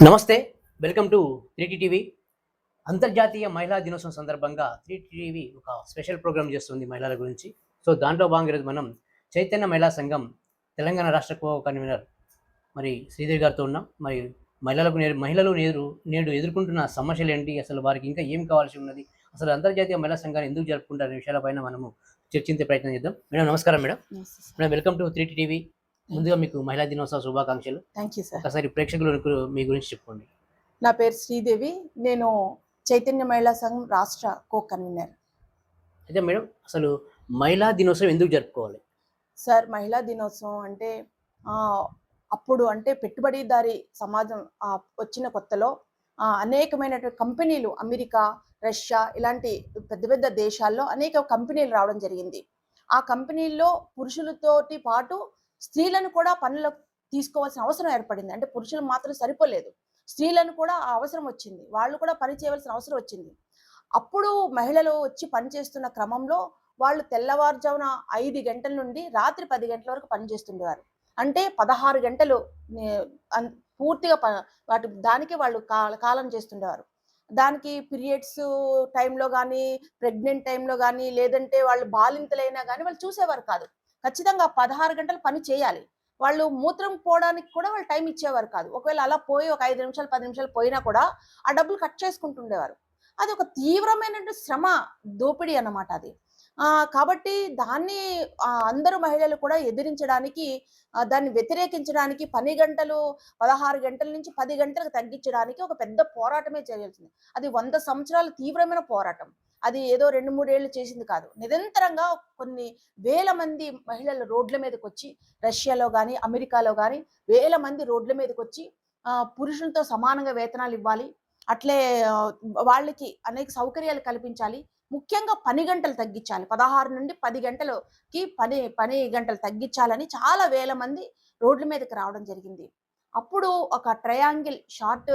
నమస్తే. Welcome to 3టీ TV. అంతర్జాతీయ మహిళా దినోత్సవం సందర్భంగా 3టీ టీవీ ఒక స్పెషల్ ప్రోగ్రామ్ చేస్తుంది మహిళల గురించి. సో, దాంట్లో భాగంగా ఈరోజు మనం చైతన్య మహిళా సంఘం తెలంగాణ రాష్ట్ర కన్వీనర్ శ్రీదేవి గారితో ఉన్నాం. మహిళలు నేడు ఎదుర్కొంటున్న సమస్యలేంటి? అసలు వారికి ఇంకా ఏం కావాల్సి ఉన్నది? అసలు అంతర్జాతీయ మహిళా సంఘాన్ని ఎందుకు జరుపుకుంటారు? అనే విషయాలపైన మనము చర్చించే ప్రయత్నం చేద్దాం. మేడం నమస్కారం మేడం. మేడం వెల్కమ్ టు 3టీ టీవీ. ముందుగా మీకు మహిళా దినోత్సవ శుభాకాంక్షలు. Thank you sir. ఒకసారి ప్రేక్షకులకు మీ గురించి చెప్పుకోండి. నా పేరు శ్రీదేవి. నేను చైతన్య మహిళా సంఘం రాష్ట్ర కన్వీనర్. అయితే మేడం, అసలు మహిళా దినోత్సవం ఎందుకు జరుపుకోవాలి? సార్, మహిళా దినోత్సవం అంటే అప్పుడు అంటే పెట్టుబడిదారీ సమాజం వచ్చిన కొత్తలో అనేకమైనటువంటి కంపెనీలు అమెరికా, రష్యా ఇలాంటి పెద్ద పెద్ద దేశాల్లో అనేక కంపెనీలు రావడం జరిగింది. ఆ కంపెనీల్లో పురుషులతోటి పాటు స్త్రీలను కూడా పనులకు తీసుకోవాల్సిన అవసరం ఏర్పడింది. అంటే పురుషులు మాత్రం సరిపోలేదు, స్త్రీలను కూడా ఆ అవసరం వచ్చింది. వాళ్ళు కూడా పని చేయవలసిన అవసరం వచ్చింది. అప్పుడు మహిళలు వచ్చి పనిచేస్తున్న క్రమంలో వాళ్ళు తెల్లవారుజామున 5 గంటల నుండి రాత్రి 10 గంటల వరకు పనిచేస్తుండేవారు. అంటే 16 గంటలు పూర్తిగా దానికి వాళ్ళు కాలం చేస్తుండేవారు. దానికి పీరియడ్స్ టైంలో కానీ, ప్రెగ్నెంట్ టైంలో కానీ, లేదంటే వాళ్ళు బాలింతలైనా కానీ వాళ్ళు చూసేవారు కాదు. ఖచ్చితంగా 16 గంటలు పని చేయాలి. వాళ్ళు మూత్రం పోవడానికి కూడా వాళ్ళు టైం ఇచ్చేవారు కాదు. ఒకవేళ అలా పోయి ఒక 5 నిమిషాలు, 10 నిమిషాలు పోయినా కూడా ఆ డబ్బులు కట్ చేసుకుంటుండేవారు. అది ఒక తీవ్రమైనటువంటి శ్రమ దోపిడీ అన్నమాట అది. కాబట్టి దాన్ని అందరూ మహిళలు కూడా ఎదిరించడానికి, దాన్ని వ్యతిరేకించడానికి పని గంటలు 16 గంటల నుంచి 10 గంటలకు తగ్గించడానికి ఒక పెద్ద పోరాటమే చేయాల్సింది. అది 100 సంవత్సరాల తీవ్రమైన పోరాటం. అది ఏదో 2, 3 ఏళ్ళు చేసింది కాదు. నిరంతరంగా కొన్ని వేల మంది మహిళలు రోడ్ల మీదకొచ్చి, రష్యాలో గాని, అమెరికాలో గాని వేల మంది రోడ్ల మీదకొచ్చి పురుషులతో సమానంగా వేతనాలు ఇవ్వాలి. అట్లే వాళ్ళకి అనేక సౌకర్యాలు కల్పించాలి. ముఖ్యంగా పని గంటలు తగ్గించాలి. 16 నుండి 10 గంటలకి పని గంటలు తగ్గించాలని చాలా వేల మంది రోడ్ల మీదకి రావడం జరిగింది. అప్పుడు ఒక ట్రయాంగిల్ షార్ట్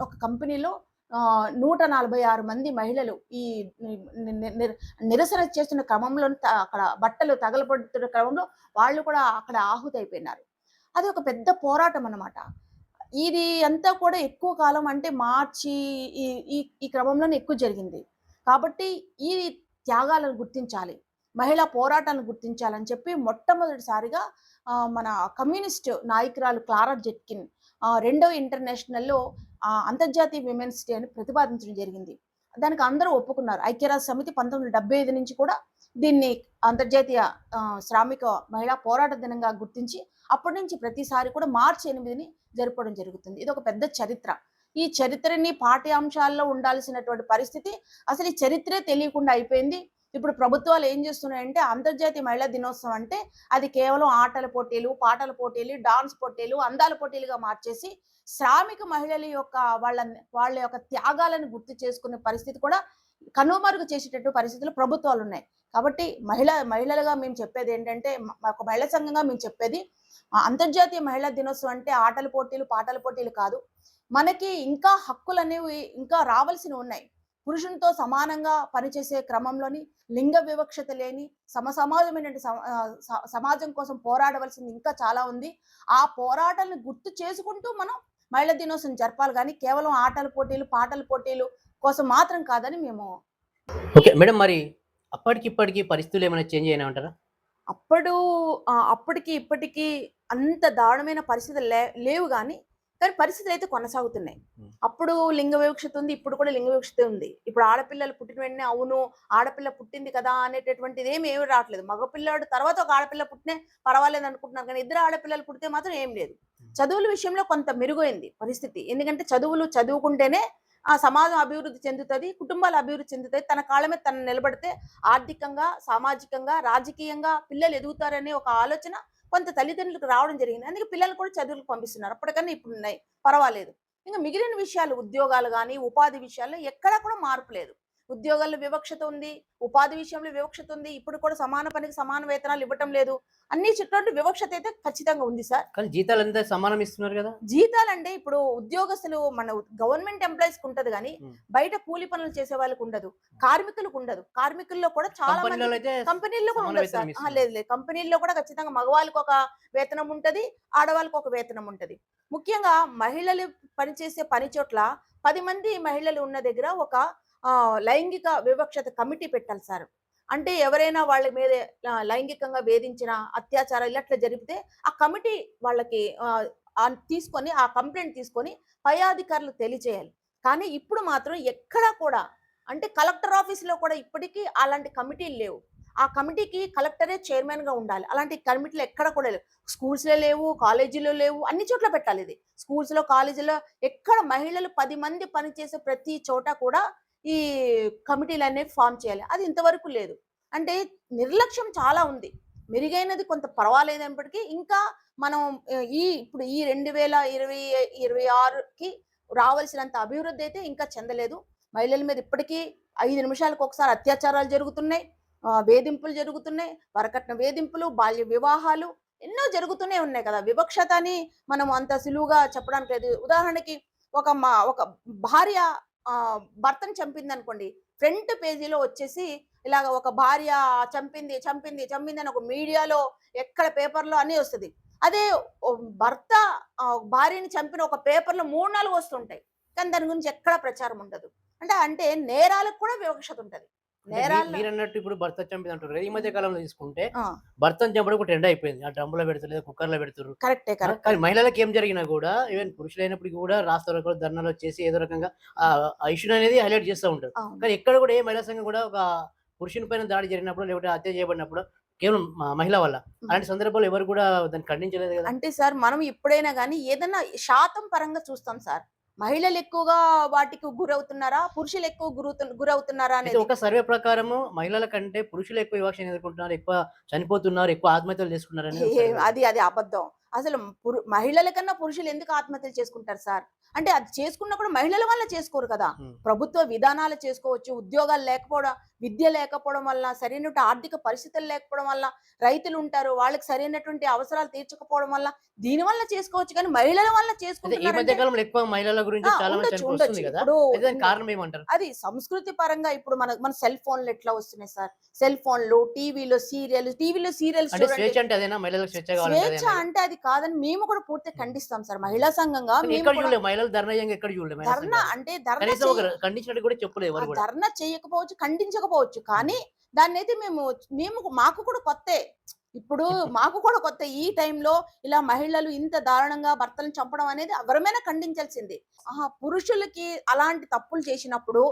ఒక కంపెనీలో 146 మంది మహిళలు ఈ నిరసన చేస్తున్న క్రమంలో అక్కడ బట్టలు తగలబడుతున్న క్రమంలో వాళ్ళు కూడా అక్కడ ఆహుతైపోయినారు. అది ఒక పెద్ద పోరాటం అన్నమాట. ఇది అంతా కూడా ఎక్కువ కాలం అంటే మార్చి ఈ ఈ ఈ క్రమంలోనే ఎక్కువ జరిగింది. కాబట్టి ఈ త్యాగాలను గుర్తించాలి, మహిళా పోరాటాలను గుర్తించాలని చెప్పి మొట్టమొదటిసారిగా మన కమ్యూనిస్ట్ నాయకురాలు క్లారా జెట్కిన్ రెండవ ఇంటర్నేషనల్‌లో అంతర్జాతీయ విమెన్స్ డే అని ప్రతిపాదించడం జరిగింది. దానికి అందరూ ఒప్పుకున్నారు. ఐక్యరాజ్య సమితి 1975 నుంచి కూడా దీన్ని అంతర్జాతీయ శ్రామిక మహిళా పోరాట దినంగా గుర్తించి అప్పటి నుంచి ప్రతిసారి కూడా మార్చి 8ని జరుపుకోవడం జరుగుతుంది. ఇది ఒక పెద్ద చరిత్ర. ఈ చరిత్రని పాఠ్యాంశాల్లో ఉండాల్సినటువంటి పరిస్థితి, అసలు ఈ చరిత్రే తెలియకుండా అయిపోయింది. ఇప్పుడు ప్రభుత్వాలు ఏం చేస్తున్నాయంటే అంతర్జాతీయ మహిళా దినోత్సవం అంటే అది కేవలం ఆటల పోటీలు, పాటల పోటీలు, డాన్స్ పోటీలు, అందాల పోటీలుగా మార్చేసి శ్రామిక మహిళల యొక్క వాళ్ళ యొక్క త్యాగాలను గుర్తు చేసుకునే పరిస్థితి కూడా కనుమరుగు చేసేటట్టు పరిస్థితులు ప్రభుత్వాలు ఉన్నాయి. కాబట్టి మహిళలుగా మేము చెప్పేది ఏంటంటే, ఒక మహిళా సంఘంగా మేము చెప్పేది, అంతర్జాతీయ మహిళా దినోత్సవం అంటే ఆటల పోటీలు, పాటల పోటీలు కాదు. మనకి ఇంకా హక్కులనేవి ఇంకా రావాల్సినవి ఉన్నాయి. పురుషునితో సమానంగా పనిచేసే క్రమంలోని లింగ వివక్షత లేని సమాజమైనటువంటి సమాజం కోసం పోరాడవలసింది ఇంకా చాలా ఉంది. ఆ పోరాటాలను గుర్తు చేసుకుంటూ మనం మహిళా దినోత్సవం జరపాలి గానీ కేవలం ఆటల పోటీలు, పాటల పోటీలు కోసం మాత్రం కాదని మేము. ఓకే. మేడం, మరి అప్పటికి ఇప్పటికి పరిస్థితులు ఏమైనా చేంజ్ అయినాయంటారా? అప్పటికి ఇప్పటికి అంత దారుణమైన పరిస్థితులు లేవు గానీ, కానీ పరిస్థితులైతే కొనసాగుతున్నాయి. అప్పుడు లింగ వివక్షత ఉంది, ఇప్పుడు కూడా లింగ వివక్షత ఉంది. ఇప్పుడు ఆడపిల్లలు పుట్టిన వెంటనే అవును ఆడపిల్ల పుట్టింది కదా అనేటటువంటిది ఏమి రావట్లేదు. మగపిల్లాడు తర్వాత ఒక ఆడపిల్ల పుట్టినే పర్వాలేదు అనుకుంటున్నారు, కానీ ఇద్దరు ఆడపిల్లలు పుడితే మాత్రం ఏం లేదు. చదువుల విషయంలో కొంత మెరుగైంది పరిస్థితి. ఎందుకంటే చదువుకుంటేనే ఆ సమాజం అభివృద్ధి చెందుతది, కుటుంబాలు అభివృద్ధి చెందుతాయి. తన కాళ్ళ మీద తను నిలబడితే ఆర్థికంగా, సామాజికంగా, రాజకీయంగా పిల్లలు ఎదుగుతారనే ఒక ఆలోచన కొంత తల్లిదండ్రులకు రావడం జరిగింది. అందుకే పిల్లలు కూడా చదువులకు పంపిస్తున్నారు. అప్పటికన్నా ఇప్పుడు ఉన్నాయి, పర్వాలేదు. ఇంకా మిగిలిన విషయాలు ఉద్యోగాలు గానీ, ఉపాధి విషయాల్లో ఎక్కడా కూడా మార్పు లేదు. ఉద్యోగాల్లో వివక్షత ఉంది, ఉపాధి విషయంలో వివక్షత ఉంది, ఇప్పుడు కూడా సమాన పనికి సమాన వేతనాలు ఇవ్వటం లేదు. అన్ని చుట్టూ వివక్షత అయితే ఖచ్చితంగా ఉంది సార్. కానీ జీతాలంతా సమానం ఇస్తున్నారు కదా. జీతాలంటే ఇప్పుడు ఉద్యోగస్తులు మన గవర్నమెంట్ ఎంప్లాయీస్ కి ఉంటది కానీ ఉమ్. బయట కూలి పనులు చేసే వాళ్ళకి ఉండదు, కార్మికులకు ఉండదు. కార్మికుల్లో కూడా చాలా కంపెనీలలో మంది అయితే కంపెనీల్లో కూడా సమాన ఉండదు వేతనం సార్. ఇస్తున్నారు. లేదు లేదు, కంపెనీల్లో కూడా ఖచ్చితంగా మగవాళ్ళకి ఒక వేతనం ఉంటది, ఆడవాళ్ళకి ఒక వేతనం ఉంటది. ముఖ్యంగా మహిళలు పనిచేసే పని చోట్ల 10 మంది మహిళలు ఉన్న దగ్గర ఒక లైంగిక వివక్షత కమిటీ పెట్టాలి సార్. అంటే ఎవరైనా వాళ్ళ మీద లైంగికంగా వేధించిన అత్యాచారం ఇట్లా జరిగితే ఆ కమిటీ వాళ్ళకి తీసుకొని ఆ కంప్లైంట్ తీసుకొని పై అధికారులు తెలియజేయాలి. కానీ ఇప్పుడు మాత్రం ఎక్కడా కూడా అంటే కలెక్టర్ ఆఫీసులో కూడా ఇప్పటికీ అలాంటి కమిటీలు లేవు. ఆ కమిటీకి కలెక్టరే చైర్మన్ గా ఉండాలి. అలాంటి కమిటీలు ఎక్కడ కూడా లేవు. స్కూల్స్ లో లేవు, కాలేజీలో లేవు, అన్ని చోట్ల పెట్టాలి ఇది. స్కూల్స్ లో, కాలేజీలో ఎక్కడ మహిళలు 10 మంది పనిచేసే ప్రతి చోట కూడా ఈ కమిటీలు అనేవి ఫామ్ చేయాలి. అది ఇంతవరకు లేదు. అంటే నిర్లక్ష్యం చాలా ఉంది. మెరుగైనది కొంత పర్వాలేదన్నప్పటికీ ఇంకా మనం ఇప్పుడు ఈ 2026కి రావాల్సినంత అభివృద్ధి అయితే ఇంకా చెందలేదు. మహిళల మీద ఇప్పటికీ 5 నిమిషాలకు ఒకసారి అత్యాచారాలు జరుగుతున్నాయి, వేధింపులు జరుగుతున్నాయి, వరకట్న వేధింపులు, బాల్య వివాహాలు ఎన్నో జరుగుతూనే ఉన్నాయి కదా. వివక్షత అని మనం అంత సులువుగా చెప్పడానికి లేదు. ఉదాహరణకి ఒక భార్య భర్తను చంపింది అనుకోండి, ఫ్రంట్ పేజీలో వచ్చేసి ఇలాగ ఒక భార్య చంపింది చంపింది చంపింది అని ఒక మీడియాలో ఎక్కడ పేపర్లో అన్నీ వస్తుంది. అదే భర్త భార్యని చంపిన ఒక పేపర్లో 3-4 వస్తుంటాయి, కానీ దాని గురించి ఎక్కడ ప్రచారం ఉండదు. అంటే నేరాలకు కూడా వివక్షత ఉంటది. మీరు అన్నట్టు ఇప్పుడు భర్త చంపింది అంటారు. ఈ మధ్య కాలంలో తీసుకుంటే భర్తను చంపడం ఒక ట్రెండ్ అయిపోయింది. ఆ డ్రమ్ములో పెడతారు, కుక్కర్ లో పెడతారు. కరెక్టే. కానీ మహిళలకు ఏం జరిగినా కూడా ఈవెన్ పురుషులైనప్పటికీ కూడా రాష్ట్రాలు ధర్నాలు వచ్చేసి ఏదో రకంగా ఆ ఇష్యూ అనేది హైలైట్ చేస్తూ ఉంటారు. కానీ ఎక్కడ కూడా ఏ మహిళా సంఘం కూడా ఒక పురుషుని పైన దాడి జరిగినప్పుడు లేకపోతే హత్య చేయబడినప్పుడు కేవలం మహిళ వల్ల అలాంటి సందర్భాలు ఎవరు కూడా దాన్ని ఖండించలేదు కదా. అంటే సార్ మనం ఎప్పుడైనా కానీ ఏదైనా శాతం పరంగా చూస్తాం సార్. మహిళలు ఎక్కువగా వాటికి గురవుతున్నారా, పురుషులు ఎక్కువ గురవుతున్నారా అనేది ఒక సర్వే ప్రకారం మహిళల కంటే పురుషులు ఎక్కువ వివక్షను ఎదుర్కొంటున్నారు, ఎక్కువ చనిపోతున్నారు, ఎక్కువ ఆత్మహత్యలు చేసుకుంటున్నారు. అది అబద్ధం. అసలు మహిళల కన్నా పురుషులు ఎందుకు ఆత్మహత్యలు చేసుకుంటారు సార్? అంటే అది చేసుకున్నా కూడా మహిళల వల్ల చేసుకోరు కదా. ప్రభుత్వ విధానాలు చేసుకోవచ్చు, ఉద్యోగాలు లేకపోవడం, విద్య లేకపోవడం వల్ల, సరైనటువంటి ఆర్థిక పరిస్థితులు లేకపోవడం వల్ల, రైతులు ఉంటారు వాళ్ళకి సరైనటువంటి అవసరాలు తీర్చకపోవడం వల్ల దీని వల్ల చేసుకోవచ్చు. కానీ మహిళల వల్ల చేసుకుంటున్నారు. ఎక్కువ మహిళల గురించి చాలా మంది కదా. కారణం ఏమంటారు? అది సంస్కృతి పరంగా ఇప్పుడు మన సెల్ ఫోన్లు ఎట్లా వస్తున్నాయి సార్? సెల్ ఫోన్లు, టీవీలో సీరియల్స్ స్వేచ్ఛ అంటే అది కాదని మేము కూడా పూర్తిగా ఖండిస్తాం సార్. మహిళా సంఘంగా ధర్నా చేయకపోవచ్చు, ఖండించకపోవచ్చు, కానీ దాన్ని అయితే మాకు కూడా కొత్తే. ఇప్పుడు మాకు కూడా కొత్త ఈ టైంలో ఇలా మహిళలు ఇంత దారుణంగా భర్తలను చంపడం అనేది ఎవరమైనా ఖండించాల్సింది. పురుషులకి అలాంటి తప్పులు చేసినప్పుడు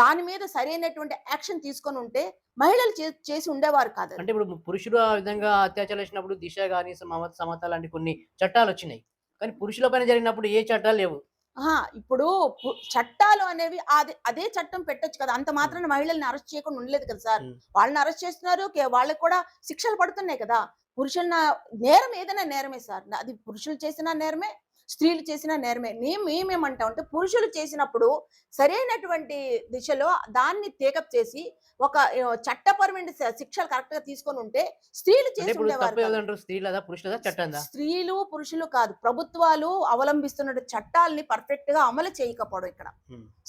దాని మీద సరైనటువంటి యాక్షన్ తీసుకొని ఉంటే మహిళలు చేసి ఉండేవారు కాదు. అంటే ఇప్పుడు పురుషులు ఆ విధంగా అత్యాచారం చేసినప్పుడు దిశ గాని సమత లాంటి కొన్ని చట్టాలు వచ్చినాయి, కానీ పురుషుల పైన జరిగినప్పుడు ఏ చట్టాలు లేవు. ఇప్పుడు చట్టాలు అనేవి అదే చట్టం పెట్టొచ్చు కదా. అంత మాత్రాన మహిళల్ని అరెస్ట్ చేయకుండా ఉండలేదు కదా సార్. వాళ్ళని అరెస్ట్ చేస్తున్నారు, వాళ్ళకి కూడా శిక్షలు పడుతున్నాయి కదా. పురుషుల నేరం ఏదైనా నేరమే సార్. అది పురుషులు చేసిన నేరమే, స్త్రీలు చేసిన నేరమే. మేమేమంటాం అంటే పురుషులు చేసినప్పుడు సరైనటువంటి దిశలో దాన్ని టేకప్ చేసి ఒక చట్టపరమైన శిక్షలు కరెక్ట్ గా తీసుకొని ఉంటే స్త్రీలు చేసి ఉండేవారు. స్త్రీలు పురుషులు కాదు, ప్రభుత్వాలు అవలంబిస్తున్న చట్టాలని పర్ఫెక్ట్ గా అమలు చేయకపోవడం ఇక్కడ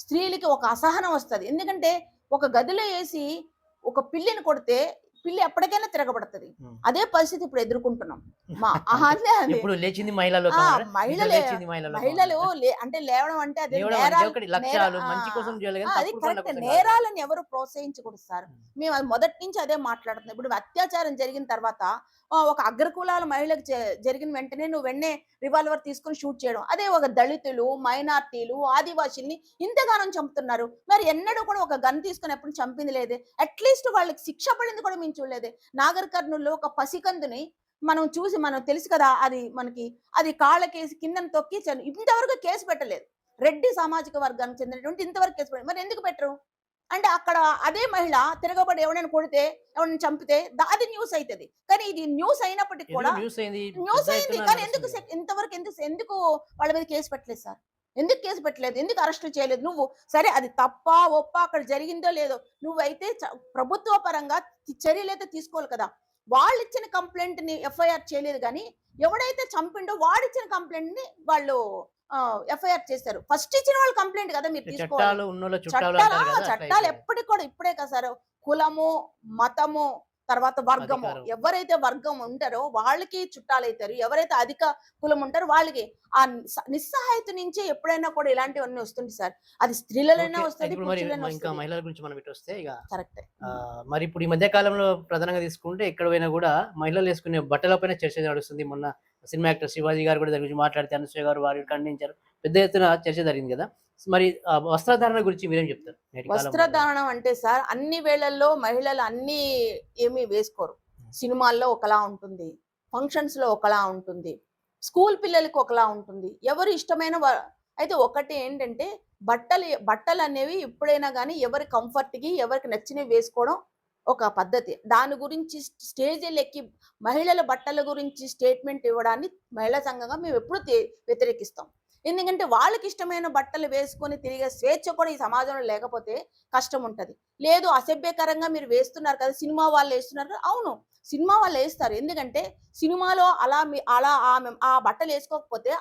స్త్రీలకి ఒక అసహనం వస్తుంది. ఎందుకంటే ఒక గదిలో వేసి ఒక పిల్లిని కొడితే పిల్లి ఎప్పటికైనా తిరగబడుతుంది. అదే పరిస్థితి ఇప్పుడు ఎదుర్కొంటున్నాం. మహిళలు అంటే లేవడం అంటే అది నేరాలను ఎవరు ప్రోత్సహించకూడదు సార్. మేము అది మొదటి నుంచి అదే మాట్లాడుతున్నాం. ఇప్పుడు అత్యాచారం జరిగిన తర్వాత ఒక అగ్రకులాల మహిళకు జరిగిన వెంటనే వెంటనే రివాల్వర్ తీసుకుని షూట్ చేయడం, అదే ఒక దళితులు, మైనార్టీలు, ఆదివాసీల్ని ఇంతగానం చంపుతున్నారు. మరి ఎన్నడూ కూడా ఒక గన్ తీసుకుని ఎప్పుడు చంపింది లేదే. అట్లీస్ట్ వాళ్ళకి శిక్ష పడింది కూడా మేము చూడలేదే. నాగర్ కర్నూల్లో ఒక పసికందుని మనం తెలుసు కదా, అది కాళ్ళకేసి కింద తొక్కి ఇంతవరకు కేసు పెట్టలేదు. రెడ్డి సామాజిక వర్గానికి చెందినటువంటి ఇంతవరకు కేసు పెట్టలేదు. మరి ఎందుకు పెట్టరు? అంటే అక్కడ అదే మహిళ తిరగబడి ఎవరైనా కొడితే, ఎవరైనా చంపితే అది న్యూస్ అవుతుంది. కానీ ఇది న్యూస్ అయినప్పటికీ కూడా న్యూస్ అయింది, కానీ ఇంతవరకు ఎందుకు వాళ్ళ మీద కేసు పెట్టలేదు సార్? ఎందుకు కేసు పెట్టలేదు? ఎందుకు అరెస్టులు చేయలేదు? నువ్వు సరే అది తప్పా, ఒప్పా అక్కడ జరిగిందో లేదో నువ్వైతే ప్రభుత్వ పరంగా చర్యలైతే తీసుకోవాలి కదా! వాళ్ళిచ్చిన కంప్లెయింట్‌ని ఎఫ్ఐఆర్ చేయలేదు గానీ, ఎవడైతే చంపిండో వాడిచ్చిన కంప్లెయింట్‌ని వాళ్ళు ఎఫ్ఐఆర్ చేశారు. ఫస్ట్ ఇచ్చిన వాళ్ళు కంప్లెయింట్ కదా మీరు తీసుకోవాలి. చట్టాలు ఉన్నోళ్ళ చుట్టాలు చట్టాలు అంటారు కదా, అట్లా చట్టాలు అయిపోయింది. ఎప్పటికి కూడా ఇప్పుడే కదా సార్. కులము, మతము, తర్వాత వర్గము. అధికారం. ఎవరైతే వర్గం ఉంటారో వాళ్ళకి చుట్టాలైతారు. ఎవరైతే అధిక కులం ఉంటారో వాళ్ళకి. ఆ నిస్సహాయత నుంచే ఎప్పుడైనా కూడా ఇలాంటివన్నీ వస్తుంది సార్. అది స్త్రీలలోనే ఓకే. వస్తది, ఇప్పుడు మరి పురుషులలోనే ఇంకా వస్తది. మహిళల గురించి మనం ఇటొస్తే ఇక కరెక్టే. మరి ఇప్పుడు ఈ మధ్య కాలంలో ప్రధానంగా తీసుకుంటే ఎక్కడ పోయినా కూడా మహిళలు వేసుకునే బట్టలపైన చర్చ నడుస్తుంది. మొన్న సినిమా యాక్టర్ శివాజీ గారు కూడా దాని గురించి మాట్లాడితే అనసూయ గారు వారు ఖండించారు. పెద్ద ఎత్తున చర్చ జరిగింది కదా! మరి వస్త్రధారణ గురించి మీరేం చెప్తారు? నేటి కాలంలో వస్త్రధారణం అంటే సార్ అన్ని వేళల్లో మహిళలు అన్నీ ఏమీ వేసుకోరు. సినిమాల్లో ఒకలా ఉంటుంది. ఫంక్షన్స్‌లో ఒకలా ఉంటుంది. స్కూల్ పిల్లలకి ఒకలా ఉంటుంది. ఎవరు ఇష్టమైన అయితే ఒకటి ఏంటంటే బట్టలనేవి ఎప్పుడైనా గానీ ఎవరి కంఫర్ట్‌కి, ఎవరికి నచ్చినవి వేసుకోవడం ఒక పద్ధతి. దాని గురించి స్టేజీలెక్కి మహిళల బట్టల గురించి స్టేట్మెంట్ ఇవ్వడాన్ని మహిళా సంఘంగా మేమెప్పుడు వ్యతిరేకిస్తాం. ఎందుకంటే వాళ్ళకిష్టమైన బట్టలు వేసుకొని తిరిగే స్వేచ్ఛ కూడా ఈ సమాజంలో లేకపోతే కష్టముంటది. లేదు అసభ్యకరంగా మీరు వేస్తున్నారు కదా! సినిమా వాళ్ళేస్తున్నారు కదా! అవును. సినిమా వాళ్ళేస్తారు. ఎందుకంటే సినిమాలో అలా ఆమె ఆ బట్టలేసుకోకపోతే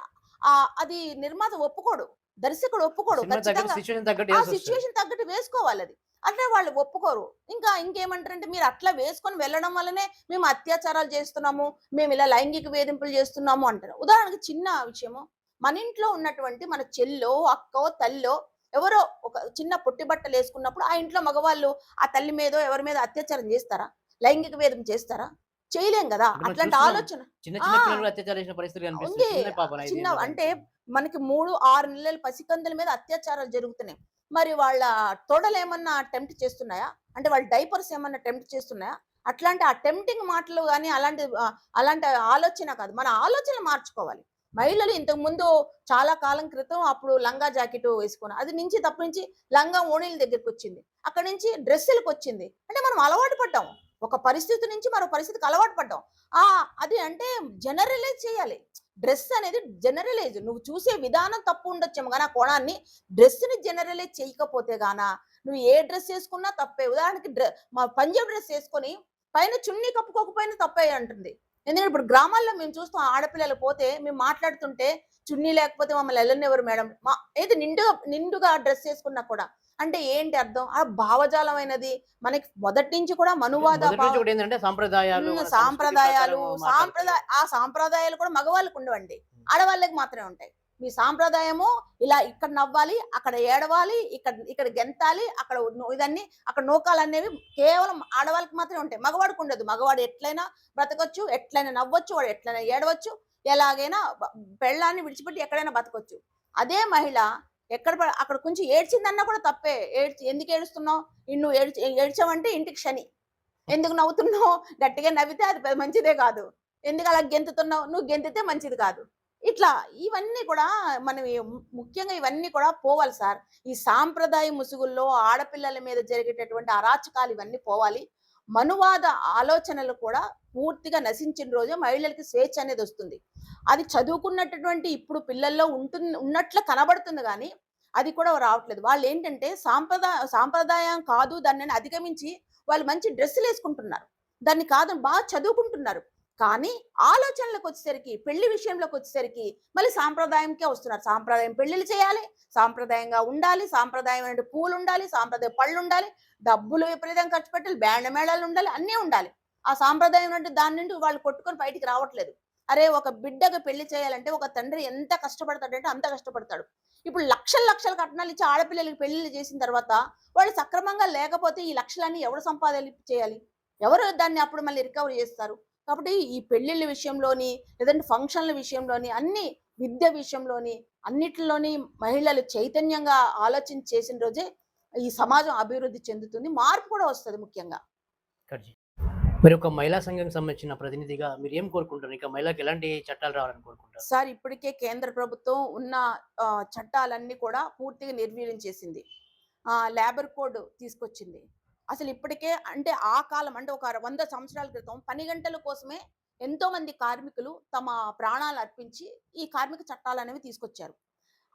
అది నిర్మాత ఒప్పుకోడు. దర్శకుడు ఒప్పుకోడు. సినిమా తగ్గట్టు, ఖచ్చితంగా సిట్యుయేషన్ తగ్గట్టు ఆ ఏయాల్సొస్తది. సిట్యుయేషన్ తగ్గట్టు వేసుకోవాలది. అంటే వాళ్ళు ఒప్పుకోరు. ఇంకేమంటారంటే మీరు అట్లా వేసుకొని వెళ్ళడం వల్లనే మేము అత్యాచారాలు చేస్తున్నాము, మేమిలా లైంగిక వేధింపులు చేస్తున్నాము అంటారు. ఉదాహరణకి చిన్న విషయము. మన ఇంట్లో ఉన్నటువంటి మన చెల్లో, అక్కో, తల్లో ఎవరో ఒక చిన్న పొట్టి బట్టలేసుకున్నప్పుడు ఆ ఇంట్లో మగవాళ్ళు ఆ తల్లి మీదో, ఎవరి మీద అత్యాచారం చేస్తారా? లైంగిక వేధింపు చేస్తారా? చేయలేం గదా! అంటే మనం అట్లాంటి చూస్తున్నాం. ఆలోచన చిన్న ఆ! చిన్న పిల్లలు కూడా అత్యాచారం చేసిన పరిస్థితులు కనిపిస్తుంది. ఉంది. చిన్న పాపను 5 చిన్న ఏళ్ల అంటే పాపను. మనకి 3, 6 నెలల పసికందుల మీద అత్యాచారాలు జరుగుతున్నాయి. మరి వాళ్ళ తొడలేమన్నా టెంప్ట్ చేస్తున్నాయా? అంటే వాళ్ళ డైపర్స్ ఏమన్నా టెంప్ట్ చేస్తున్నాయా? అట్లాంటి ఆ టెంప్టింగ్ మాటలు గాని అలాంటి ఆలోచన కాదు. మన ఆలోచనలు మార్చుకోవాలి. మహిళలు ఇంతకుముందు చాలా కాలం క్రితం అప్పుడు లంగా జాకెట్ వేసుకున్నారు. అది నుంచి తప్పించి లంగా ఓణీల దగ్గరికొచ్చింది. అక్కడి నుంచి డ్రెస్సులకొచ్చింది. అంటే మనం అలవాటు పడ్డాం. ఒక పరిస్థితి నుంచి మరో పరిస్థితికి అలవాటు పడ్డాం. అది అంటే జనరలైజ్ చేయాలి. డ్రెస్ అనేది జనరలైజ్. నువ్వు చూసే విధానం తప్పు ఉండొచ్చేమో గానీ, ఆ కోణాన్ని డ్రెస్‌ని జనరలైజ్ చేయకపోతే నువ్వు ఏ డ్రెస్ ఏసుకున్నా తప్పే. ఉదాహరణకి పంజాబ్ డ్రెస్ ఏసుకొని పైన చున్నీ కప్పుకోకపోయినా తప్పే అంటుంది. ఎందుకంటే ఇప్పుడు గ్రామాల్లో మేము చూస్తాం ఆడపిల్లలు పోతే మేము మాట్లాడుతుంటే చున్నీ లేకపోతే మమ్మల్ని ఎళ్ళనివ్వరు మేడం. ఏది నిండుగా డ్రెస్ ఏసుకున్నా కూడా. అంటే ఏంటి అర్థం? ఆ భావజాలమైనది మనకి మొదటి నుంచి కూడా మనువాద మొదటి నుంచి ఒకటేందంటే సాంప్రదాయాలు, మన సంస్కృతి సాంప్రదాయాలు, ప్రకారం మాట్లాడతారు. సాంప్రదాయాలు కూడా మగవాళ్ళకి ఉండవండి. ఆడవాళ్ళకి మాత్రమే ఉంటాయి. మీ సాంప్రదాయము ఇలా ఇక్కడ నవ్వాలి, అక్కడ ఏడవాలి, ఇక్కడ గెంతాలి, అక్కడ ఇదన్నీ అక్కడ నూకాలనేవి కేవలం ఆడవాళ్ళకి మాత్రమే ఉంటాయి. మగవాడికి ఉండదు. మగవాడు ఎట్లైనా బ్రతకొచ్చు, ఎట్లైనా నవ్వొచ్చు, వాడు ఎట్లైనా ఏడవచ్చు, ఎలాగైనా పెళ్ళాన్ని విడిచిపెట్టి ఎక్కడైనా బతకొచ్చు. అదే మహిళ అక్కడ కొంచెం ఏడ్చిందన్నా కూడా తప్పే. ఎందుకు ఏడుస్తున్నావు? నువ్వు ఏడ్చావంటే ఇంటికి శని. ఎందుకు నవ్వుతున్నావు? గట్టిగా నవ్వితే అది మంచిదే కాదు. ఎందుకు అలా గెంతుతున్నావు? నువ్వు గెంతితే మంచిది కాదు. ఇట్లా ఇవన్నీ కూడా మనం ముఖ్యంగా ఇవన్నీ కూడా పోవాలి సార్. ఈ సాంప్రదాయ ముసుగుల్లో ఆడపిల్లల మీద జరిగేటటువంటి అరాచకాలు ఇవన్నీ పోవాలి. మనువాద ఆలోచనలు కూడా పూర్తిగా నశించిన రోజే మహిళలకి స్వేచ్ఛ అనేది వస్తుంది. అది చదువుకున్నటువంటి ఇప్పుడు పిల్లల్లో ఉన్నట్లు కనబడుతుంది గానీ, అది కూడా రావట్లేదు. వాళ్ళేంటంటే సాంప్రదాయం కాదు దాన్ని అధిగమించి వాళ్ళు మంచి డ్రెస్సులేసుకుంటున్నారు. దాన్ని కాదని బాగా చదువుకుంటున్నారు. కానీ ఆలోచనలకొచ్చేసరికి, పెళ్లి విషయంలోకొచ్చేసరికి మళ్ళీ సాంప్రదాయంకే వస్తున్నారు. సాంప్రదాయం పెళ్లిళ్ళు చేయాలి, సాంప్రదాయంగా ఉండాలి, సాంప్రదాయమైన పూలుండాలి, సాంప్రదాయ పళ్ళుండాలి, డబ్బులు విపరీతంగా ఖర్చు పెట్టాలి, బ్యాండ్ మేళాలుండాలి, అన్నీ ఉండాలి. ఆ సాంప్రదాయం అంటే దాని నుండి వాళ్ళు కొట్టుకొని బయటికి రావట్లేదు. అరే! ఒక బిడ్డకు పెళ్లి చేయాలంటే ఒక తండ్రి ఎంత కష్టపడతాడంటే అంత కష్టపడతాడు. ఇప్పుడు లక్షలు లక్షల కట్నాలిచ్చి ఆడపిల్లలకి పెళ్లిళ్ళు చేసిన తర్వాత వాళ్ళు సక్రమంగా లేకపోతే ఈ లక్షలన్నీ ఎవరు చేయాలి? ఎవరు దాన్ని అప్పుడు మళ్ళీ రికవర్ చేస్తారు? కాబట్టి ఈ పెళ్ళిళ్ళ విషయంలోని, లేదంటే ఫంక్షన్‌ల విషయంలోని, విద్య విషయంలోని, అన్నిటిలోని మహిళలు చైతన్యంగా ఆలోచించి చేసిన రోజే ఈ సమాజం అభివృద్ధి చెందుతుంది. మార్పు కూడా వస్తది ముఖ్యంగా. కరెక్ట్. మరి ఒక మహిళా సంఘానికి సంబంధించిన ప్రతినిధిగా మీరేం కోరుకుంటారు? ఇంకా మహిళలకు ఎలాంటి చట్టాలు రావాలని కోరుకుంటారు? సార్ ఇప్పటికే కేంద్ర ప్రభుత్వం ఉన్న చట్టాలన్నీ కూడా పూర్తిగా నిర్వీర్యం చేసింది. లేబర్ కోడ్ తీసుకొచ్చింది. అసలు ఇప్పటికే అంటే ఆ కాలం అంటే ఒక 100 సంవత్సరాల క్రితం పని గంటల కోసమే ఎంతోమంది కార్మికులు తమ ప్రాణాలు అర్పించి ఈ కార్మిక చట్టాలనేవి తీసుకొచ్చారు.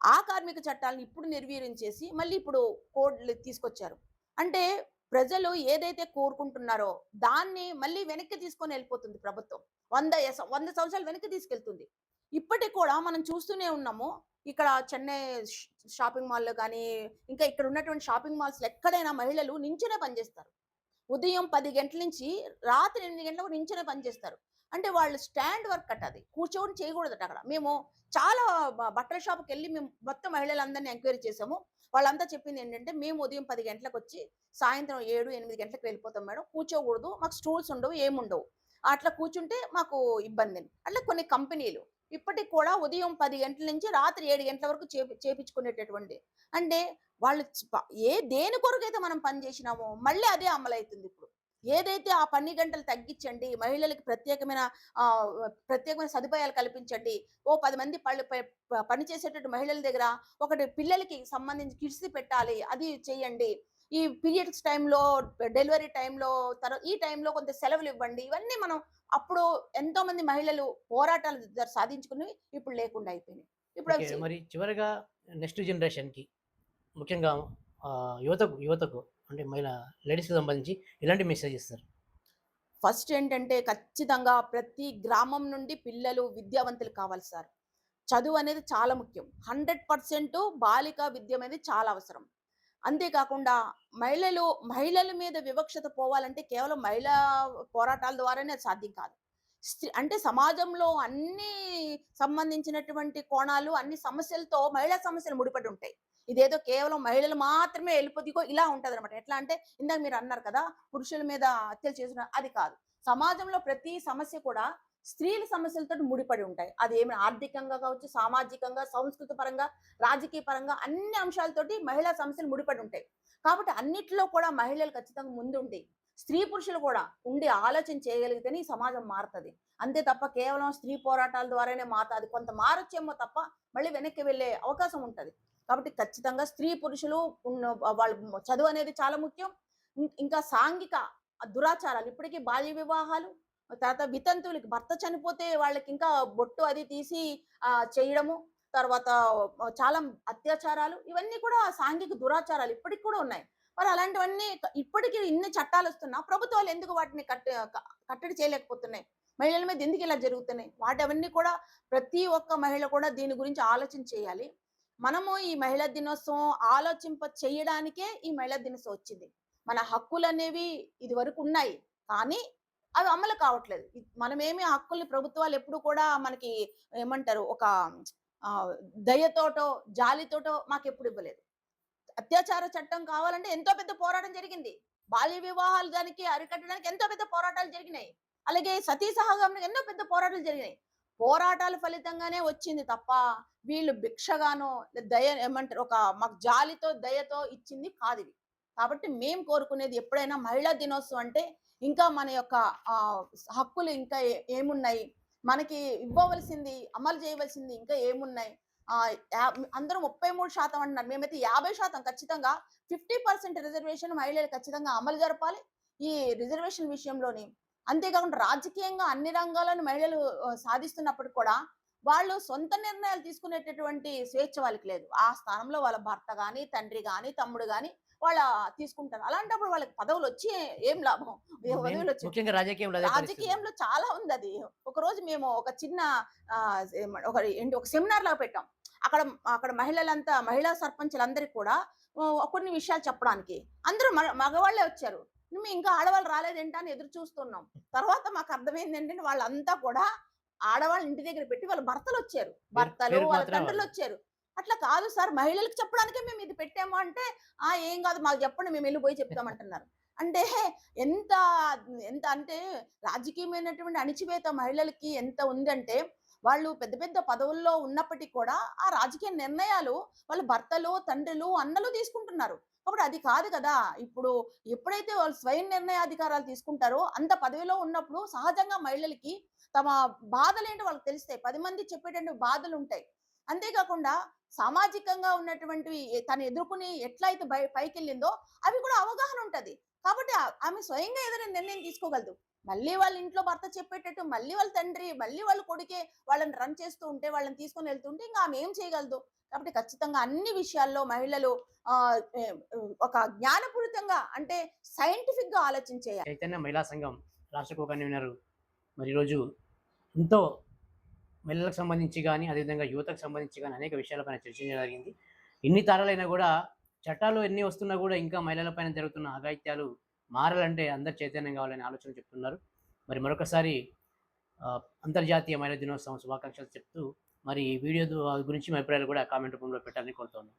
ఆ కార్మిక చట్టాలను ఇప్పుడు నిర్వీర్యం చేసి మళ్ళీ ఇప్పుడు కోడ్‌లు తీసుకొచ్చారు. అంటే ప్రజలు ఏదైతే కోరుకుంటున్నారో దాన్ని మళ్ళీ వెనక్కి తీసుకొని వెళ్ళిపోతుంది ప్రభుత్వం. 100 సంవత్సరాలు వెనక్కి తీసుకెళ్తుంది. ఇప్పటికి కూడా మనం చూస్తూనే ఉన్నాము. ఇక్కడ చెన్నై షాపింగ్ మాల్‌లో గాని, ఇంకా ఇక్కడ ఉన్నటువంటి షాపింగ్ మాల్స్‌లో ఎక్కడైనా మహిళలు నించునే పనిచేస్తారు. ఉదయం 10 గంటల నుంచి రాత్రి 8 గంటల వరకు నించొనే పని చేస్తారు. అంటే వాళ్ళు స్టాండ్ వర్క్ అట అది. కూర్చొని చేయకూడదట అక్కడ. మేము చాలా బట్టల షాప్‌కెళ్ళి మేము మొత్తం మహిళలందరిని ఎంక్వైరీ చేసాము. వాళ్ళంతా చెప్పిందేంటంటే, "మేము ఉదయం 10 గంటలకొచ్చి సాయంత్రం 7, 8 గంటలకు వెళ్ళిపోతాం మేడం. కూర్చోకూడదు. మాకు స్టూల్స్ ఉండవు. ఏముండవు. అట్లా కూర్చుంటే మాకు ఇబ్బందని." అట్లా కొన్ని కంపెనీలు ఇప్పటికి కూడా ఉదయం 10 గంటల నుంచి రాత్రి 7 గంటల వరకు చేపించుకునేటటువంటి అంటే వాళ్ళు దేని కొరకైతే మనం పని చేసినామో మళ్ళీ అదే అమలైతుంది ఇప్పుడు. ఏదైతే ఆ పని గంటలు తగ్గించండి, మహిళలకి ప్రత్యేకమైన సదుపాయాలు కల్పించండి. ఓ 10 మంది పని చేసేటట్టు మహిళల దగ్గర ఒకటి పిల్లలకి సంబంధించి కిడ్స్‌ది పెట్టాలి. అది చేయండి. ఈ పీరియడ్స్ టైమ్‌లో, డెలివరీ టైమ్‌లో, ఈ టైమ్‌లో కొంత సెలవులివ్వండి. ఇవన్నీ మనం అప్పుడు ఎంతోమంది మహిళలు పోరాటాలు సాధించుకున్నవి ఇప్పుడు లేకుండా అయిపోయినాయి. ఇప్పుడు ఓకే. అవి మరి చివరగా నెక్స్ట్ జనరేషన్‌కి ముఖ్యంగా యువతకు అంటే లేడీస్‌కి సంబంధించి ఎలాంటి మెసేజ్ ఇస్తారు? ఫస్ట్ ఏంటంటే ఖచ్చితంగా ప్రతి గ్రామం నుండి పిల్లలు విద్యావంతులు కావాలి సార్. చదువు అనేది చాలా ముఖ్యం. 100% బాలికా విద్య అనేది చాలా అవసరం. అంతే కాకుండా మహిళల మీద వివక్షత పోవాలంటే కేవలం మహిళా పోరాటాల ద్వారానే అది సాధ్యం కాదు. అంటే సమాజంలో అన్నీ సంబంధించినటువంటి కోణాలు, అన్ని సమస్యలతో మహిళా సమస్యలు ముడిపడి ఉంటాయి. ఇదేదో కేవలం మహిళలు మాత్రమే వెళ్ళిపోతే ఇగో ఇలా ఉంటదనమాట. ఎట్లా అంటే ఇందాక మీరన్నారు కదా! పురుషుల మీద హత్యలు చేసిన అది కాదు. సమాజంలో ప్రతి సమస్య కూడా స్త్రీల సమస్యలతోటి ముడిపడి ఉంటాయి. అదేమి ఆర్థికంగా కావచ్చు, సామాజికంగా, సంస్కృతి పరంగా, రాజకీయ పరంగా అన్ని అంశాలతోటి మహిళా సమస్యలు ముడిపడి ఉంటాయి. కాబట్టి అన్నిట్లో కూడా మహిళలు ఖచ్చితంగా ముందుండి, స్త్రీ పురుషులు కూడా ఉండి ఆలోచన చేయగలిగితేనే ఈ సమాజం మారతది. అంతే తప్ప కేవలం స్త్రీ పోరాటాల ద్వారానే అది కొంత మారొచ్చేమో తప్ప మళ్ళీ వెనక్కి వెళ్ళే అవకాశం ఉంటది. కాబట్టి ఖచ్చితంగా స్త్రీ పురుషులు వాళ్ళు చదువు అనేది చాలా ముఖ్యం. ఇంకా సాంఘిక దురాచారాలు ఇప్పటికీ బాల్య వివాహాలు, తర్వాత వితంతువులకి భర్త చనిపోతే వాళ్ళకి ఇంకా బొట్టు అది తీసి చేయడము, తర్వాత చాలా అత్యాచారాలు ఇవన్నీ కూడా సాంఘిక దురాచారాలు ఇప్పటికి కూడా ఉన్నాయి. మరి అలాంటివన్నీ ఇప్పటికి ఇన్ని చట్టాలొస్తున్నా ప్రభుత్వాలు ఎందుకు వాటిని కట్టడి చేయలేకపోతున్నాయి? మహిళల మీద ఎందుకు ఇలా జరుగుతున్నాయి? వాటవన్నీ కూడా ప్రతి ఒక్క మహిళ కూడా దీని గురించి ఆలోచన చేయాలి. మనము ఈ మహిళా దినోత్సవం ఆలోచింప చేయడానికే ఈ మహిళా దినోత్సవం వచ్చింది. మన హక్కులనేవి ఇదివరకు ఉన్నాయి. కానీ అవి అమలు కావట్లేదు. మనమేమి ఆ హక్కుల్ని ప్రభుత్వాలు ఎప్పుడు కూడా మనకి ఏమంటారు ఒక ఆహ్, దయతోటో, జాలితోటో మాకెప్పుడు ఇవ్వలేదు. అత్యాచార చట్టం కావాలంటే ఎంతో పెద్ద పోరాటం జరిగింది. బాల్య వివాహాలు దానికి అరికట్టడానికి ఎంతో పెద్ద పోరాటాలు జరిగినాయి. అలాగే సతీ సహగమనం ఎన్నో పెద్ద పోరాటాలు జరిగినాయి. పోరాటాల ఫలితంగానే వచ్చింది తప్ప, వీళ్ళు భిక్షగానో ఏమంటారు మాకు జాలితో, దయతో ఇచ్చింది కాదిది. కాబట్టి మేము కోరుకునేది ఎప్పుడైనా మహిళా దినోత్సవం అంటే ఇంకా మన యొక్క హక్కులు ఇంకా ఏమున్నాయి? మనకి ఇవ్వవలసింది, అమలు చేయవలసింది ఇంకా ఏమున్నాయి? ఆహ్, యా అందరూ 33% అంటున్నారు. మేమైతే 50% ఖచ్చితంగా 50% రిజర్వేషన్ మహిళలు ఖచ్చితంగా అమలు జరపాలి. ఈ రిజర్వేషన్ విషయంలోని. అంతేకాకుండా రాజకీయంగా అన్ని రంగాలను మహిళలు సాధిస్తున్నప్పటికి కూడా, వాళ్ళు సొంత నిర్ణయాలు తీసుకునేటటువంటి స్వేచ్ఛ వాళ్ళకి లేదు. ఆ స్థానంలో వాళ్ళ భర్త గాని, తండ్రి గాని, తమ్ముడు గాని తీసుకుంటారు. అలాంటప్పుడు వాళ్ళకి పదవులొచ్చి ఏం లాభం? పదవులొచ్చి ముఖ్యంగా రాజకీయంలో అదే పరిస్థితి. రాజకీయంలో చాలా ఉందది. ఒకరోజు మేము ఒక చిన్న ఒక సెమినార్ లాగా పెట్టాం. అక్కడ అక్కడ మహిళా సర్పంచులందరికి కూడా కొన్ని విషయాలు చెప్పడానికి. అందరూ మగవాళ్ళే వచ్చారు. ఇంకా ఆడవాళ్ళు రాలేదేంటా అని ఎదురు చూస్తున్నాం. తర్వాత మాకు అర్థమైందేంటంటే వాళ్ళంతా కూడా ఆడవాళ్ళని ఇంటి దగ్గర పెట్టి వాళ్ళ భర్తలొచ్చారు. భర్తలు, పేరుకి వాళ్ళ మాత్రమే వాళ్ళు. తండ్రులొచ్చారు. అట్లా కాదు సార్ మహిళలకు చెప్పడానికే మేము ఇది పెట్టాము అంటే, ఏం కాదు మాకు చెప్పండి మేము ఎళ్ళిపోయి చెప్తామంటున్నారు. అంటే ఎంత ఎంత అంటే రాజకీయమైనటువంటి అణిచివేత మహిళలకి ఎంత ఉందంటే, వాళ్ళు పెద్ద పెద్ద పదవుల్లో ఉన్నప్పటికి కూడా, ఆ రాజకీయ నిర్ణయాలు వాళ్ళ భర్తలు, తండ్రులు, అన్నలు తీసుకుంటున్నారు. కాబట్టి అది కాదు కదా! ఇప్పుడు ఎప్పుడైతే వాళ్ళు స్వయం నిర్ణయాధికారాలు తీసుకుంటారో, అంత పదవిలో ఉన్నప్పుడు సహజంగా మహిళలకి తమ బాధలేంటో వాళ్ళకి తెలుస్తాయి. 10 మంది చెప్పేటటువంటి బాధలుంటాయి. అంతేకాకుండా సామాజికంగా ఉన్నటువంటివి తను ఎదుర్కొని ఎట్లయితే పైకెళ్ళిందో అవి కూడా అవగాహన ఉంటది. కాబట్టి ఆమె స్వయంగా ఏదైనా నిర్ణయం తీసుకోగలదు. మళ్ళీ వాళ్ళ ఇంట్లో భర్త చెప్పేటట్టు మళ్ళీ వాళ్ళ తండ్రి మళ్ళీ వాళ్ళ కొడుకే వాళ్ళని రన్ చేస్తూ ఉంటే వాళ్ళని తీసుకొని వెళ్తుంటే ఇంకా ఆమె ఏం చేయగలదు. కాబట్టి ఖచ్చితంగా అన్ని విషయాల్లో మహిళలు ఒక జ్ఞానపూరితంగా అంటే సైంటిఫిక్ గా ఆలోచించేయాలి. చైతన్య మహిళా సంఘం రాష్ట్ర కో కన్వీనర్ మరి ఈరోజు ఎంతో మహిళలకు సంబంధించి కానీ అదేవిధంగా యువతకు సంబంధించి కానీ అనేక విషయాలపైన చర్చించడం జరిగింది. ఎన్ని తరాలైనా కూడా చట్టాలు ఎన్ని వస్తున్నా కూడా ఇంకా మహిళలపైన జరుగుతున్న అఘాయిత్యాలు మారాలంటే అందరు చైతన్యం కావాలనే ఆలోచన చెప్తున్నారు. మరి మరొకసారి అంతర్జాతీయ మహిళా దినోత్సవం శుభాకాంక్షలు చెప్తూ మరి ఈ వీడియో గురించి మీ అభిప్రాయాలు కూడా కామెంట్ రూపంలో పెట్టాలని కోరుతున్నాను.